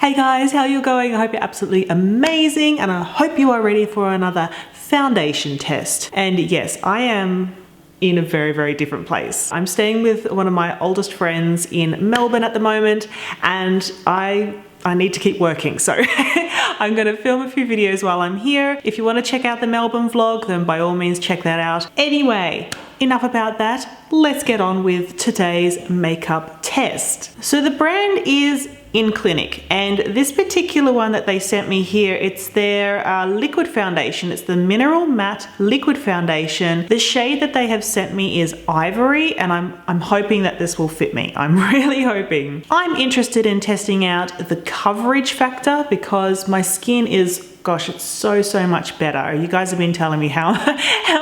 Hey guys, how you going? I hope you're absolutely amazing and I hope you are ready for another foundation test. And yes, I am in a very different place. I'm staying with one of my oldest friends in Melbourne at the moment and I need to keep working, so I'm gonna film a few videos while I'm here. If you want to check out the Melbourne vlog, then by all means check that out. Anyway, enough about that. Let's get on with today's makeup test. So the brand is InClinic, and this particular one that they sent me here, it's their liquid foundation. It's the Mineral Matte Liquid Foundation. The shade that they have sent me is Ivory, and I'm hoping that this will fit me. I'm really hoping. I'm interested in testing out the coverage factor because my skin is, gosh, it's so much better. You guys have been telling me how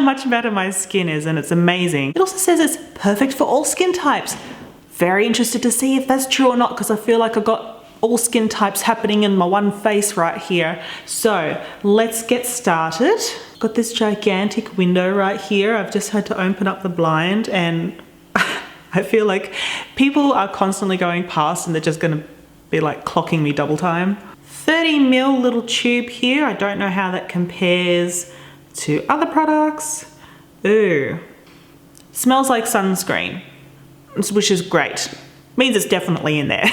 much better my skin is, and it's amazing. It also says it's perfect for all skin types. Very interested to see if that's true or not, because I feel like I've got all skin types happening in my one face right here. So let's get started. Got this gigantic window right here. I've just had to open up the blind and I feel like people are constantly going past and they're just gonna be like clocking me double time. 30 ml little tube here. I don't know how that compares to other products. Ooh, smells like sunscreen, which is great. Means it's definitely in there.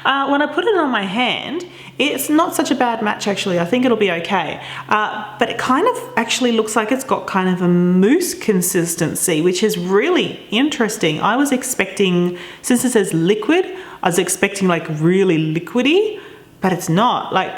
When I put it on my hand, it's not such a bad match actually. I think it'll be okay. But it kind of actually looks like it's got kind of a mousse consistency, which is really interesting. I was expecting, since it says liquid, I was expecting like really liquidy, but it's not. Like,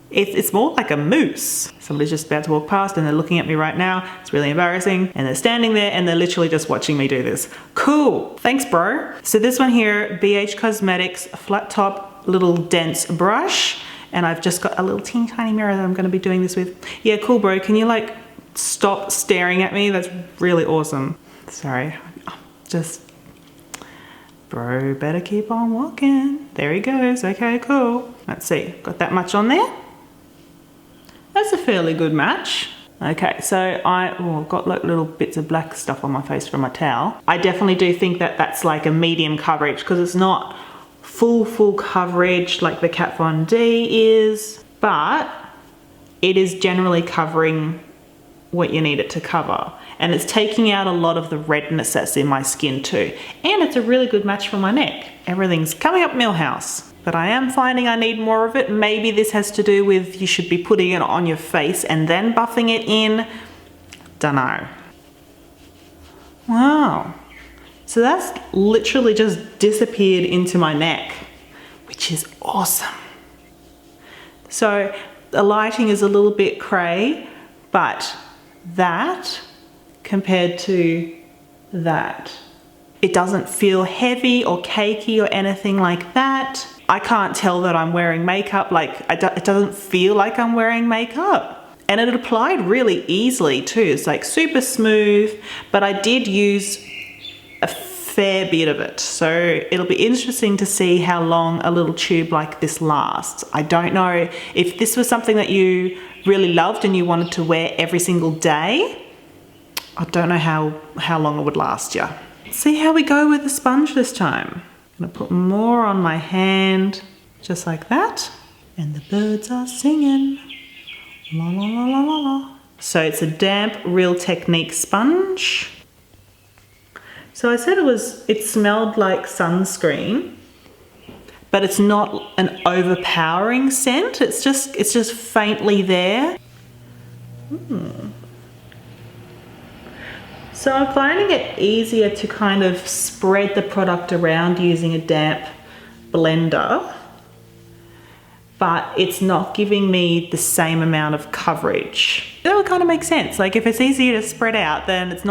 it's more like a mousse. Somebody's just about to walk past and they're looking at me right now. It's really embarrassing. And they're standing there and they're literally just watching me do this. Cool, thanks bro. So this one here, BH Cosmetics flat top little dense brush. And I've just got a little teeny tiny mirror that I'm gonna be doing this with. Yeah, cool bro, can you like stop staring at me? That's really awesome. Sorry, just, bro, better keep on walking. There he goes, okay, cool. Let's see, got that much on there? That's a fairly good match. Okay, so I've got like little bits of black stuff on my face from my towel. I definitely do think that that's like a medium coverage because it's not full coverage like the Kat Von D is, but it is generally covering what you need it to cover. And it's taking out a lot of the redness that's in my skin too. And it's a really good match for my neck. Everything's coming up Millhouse. But I am finding I need more of it. Maybe this has to do with you should be putting it on your face and then buffing it in. Dunno. Wow. So that's literally just disappeared into my neck, which is awesome. So the lighting is a little bit cray, but that compared to that, it doesn't feel heavy or cakey or anything like that. I can't tell that I'm wearing makeup, like it doesn't feel like I'm wearing makeup. And it applied really easily too. It's like super smooth, but I did use a fair bit of it. So it'll be interesting to see how long a little tube like this lasts. I don't know if this was something that you really loved and you wanted to wear every single day. I don't know how long it would last you. See how we go with the sponge this time. I'm gonna put more on my hand, just like that. And the birds are singing. La la la la la la. So it's a damp Real Technique sponge. So I said it smelled like sunscreen, but it's not an overpowering scent. It's just faintly there. So I'm finding it easier to kind of spread the product around using a damp blender, but it's not giving me the same amount of coverage. That would kind of make sense. Like if it's easier to spread out, then it's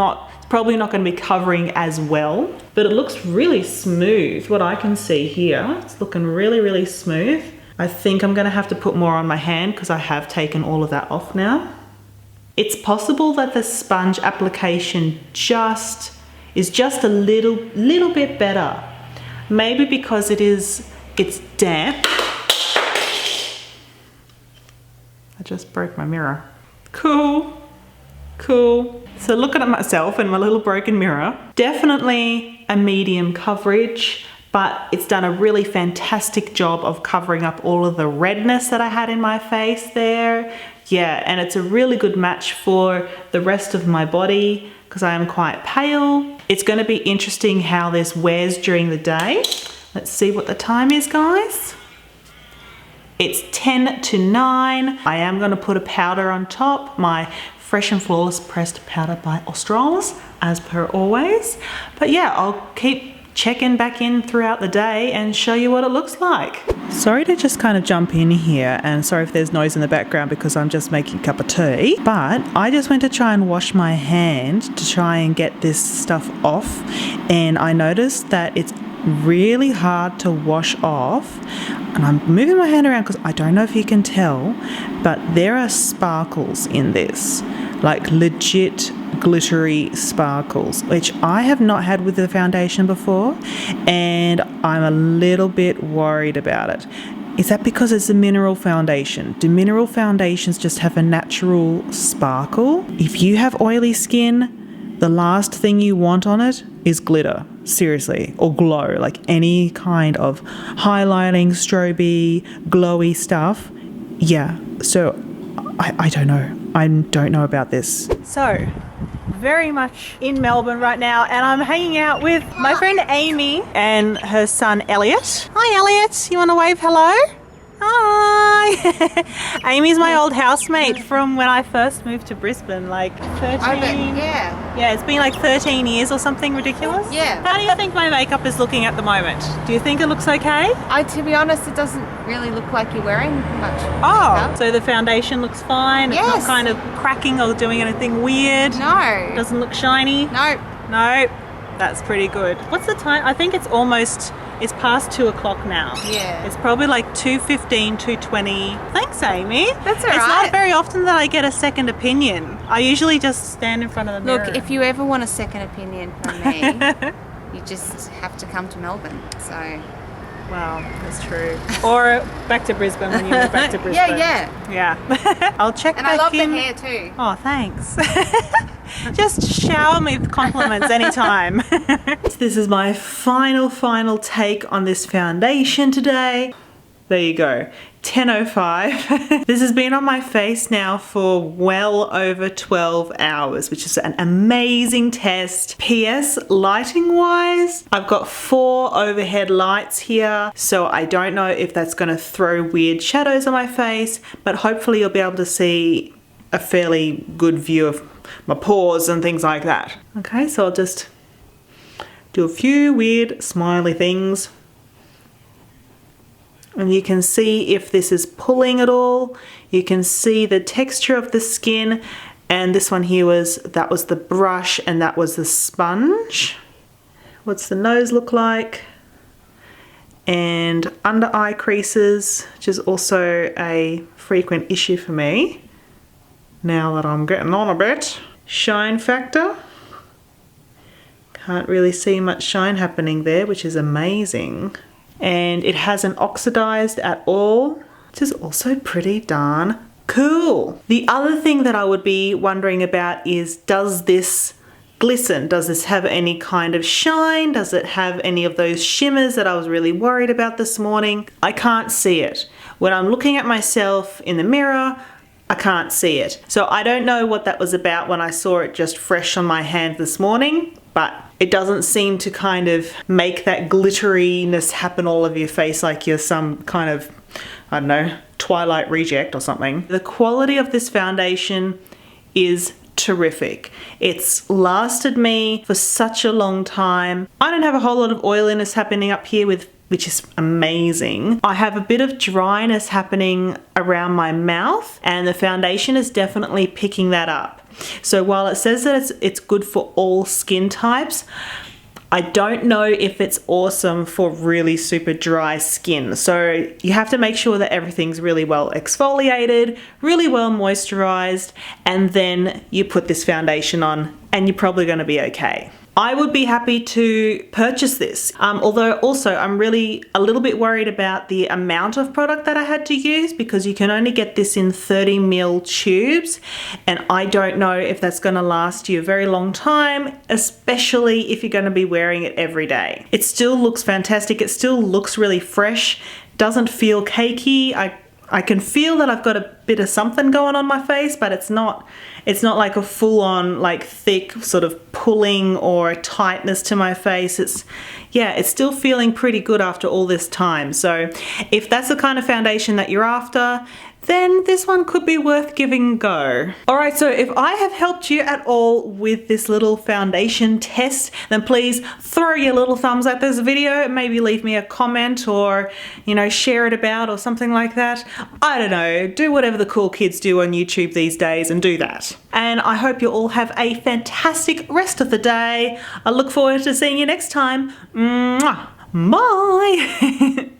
probably not going to be covering as well, but it looks really smooth. What I can see here, it's looking really smooth. I think I'm going to have to put more on my hand because I have taken all of that off now. It's possible that the sponge application is just a little bit better. Maybe because it's damp. I just broke my mirror. Cool. So looking at myself in my little broken mirror, definitely a medium coverage, but it's done a really fantastic job of covering up all of the redness that I had in my face there. Yeah, and it's a really good match for the rest of my body because I am quite pale. It's going to be interesting how this wears during the day. Let's see what the time is, guys. It's 10 to 9. I am going to put a powder on top, my Fresh and Flawless pressed powder by Australis, as per always. But yeah, I'll keep checking back in throughout the day and show you what it looks like. Sorry to just kind of jump in here, and sorry if there's noise in the background because I'm just making a cup of tea, but I just went to try and wash my hand to try and get this stuff off, and I noticed that it's really hard to wash off. And I'm moving my hand around because I don't know if you can tell, but there are sparkles in this, like legit glittery sparkles, which I have not had with the foundation before, and I'm a little bit worried about it. Is that because it's a mineral foundation? Do mineral foundations just have a natural sparkle? If you have oily skin, the last thing you want on it is glitter, seriously, or glow, like any kind of highlighting, stroby, glowy stuff. Yeah, so I don't know. I don't know about this. So, very much in Melbourne right now, and I'm hanging out with my friend Amy and her son Elliot. Hi Elliot, you want to wave hello? Hi! Amy's my old housemate from when I first moved to Brisbane, like 13. Yeah, it's been like 13 years or something ridiculous. Yeah. How do you think my makeup is looking at the moment? Do you think it looks okay? To be honest, it doesn't really look like you're wearing much makeup. So the foundation looks fine. It's not kind of cracking or doing anything weird. No. It doesn't look shiny. No. No. That's pretty good. What's the time? I think it's past 2 o'clock now. Yeah. It's probably like 2:15, 2:20. Thanks, Amy. That's all right. It's not very often that I get a second opinion. I usually just stand in front of the mirror. Look, if you ever want a second opinion from me, you just have to come to Melbourne. So. Wow, that's true. Or back to Brisbane when you move back to Brisbane. Yeah. I'll check and back in. I love the hair too. Oh, thanks. Just shower me with compliments anytime. This is my final take on this foundation today. There you go. 10:05. This has been on my face now for well over 12 hours, which is an amazing test. PS, lighting wise, I've got 4 overhead lights here, so I don't know if that's going to throw weird shadows on my face, but hopefully you'll be able to see a fairly good view of my pores and things like that. Okay, so I'll just do a few weird smiley things. And you can see if this is pulling at all. You can see the texture of the skin. And this one here that was the brush and that was the sponge. What's the nose look like? And under eye creases, which is also a frequent issue for me. Now that I'm getting on a bit. Shine factor. Can't really see much shine happening there, which is amazing. And it hasn't oxidized at all, which is also pretty darn cool. The other thing that I would be wondering about is, does this glisten? Does this have any kind of shine? Does it have any of those shimmers that I was really worried about this morning? I can't see it. When I'm looking at myself in the mirror, I can't see it. So I don't know what that was about when I saw it just fresh on my hand this morning, but it doesn't seem to kind of make that glitteriness happen all over your face like you're some kind of, I don't know, Twilight reject or something. The quality of this foundation is terrific. It's lasted me for such a long time. I don't have a whole lot of oiliness happening up here which is amazing. I have a bit of dryness happening around my mouth, and the foundation is definitely picking that up. So while it says that it's good for all skin types, I don't know if it's awesome for really super dry skin. So you have to make sure that everything's really well exfoliated, really well moisturized, and then you put this foundation on and you're probably going to be okay. I would be happy to purchase this. Although also I'm really a little bit worried about the amount of product that I had to use, because you can only get this in 30 ml tubes, and I don't know if that's going to last you a very long time, especially if you're going to be wearing it every day. It still looks fantastic. It still looks really fresh. Doesn't feel cakey. I can feel that I've got a bit of something going on my face, but it's not like a full-on like thick sort of pulling or tightness to my face. It's still feeling pretty good after all this time. So if that's the kind of foundation that you're after, then this one could be worth giving a go. Alright, so if I have helped you at all with this little foundation test, then please throw your little thumbs at this video, maybe leave me a comment, or share it about or something like that. I don't know, do whatever the cool kids do on YouTube these days and do that. And I hope you all have a fantastic rest of the day. I look forward to seeing you next time. Mwah! Bye!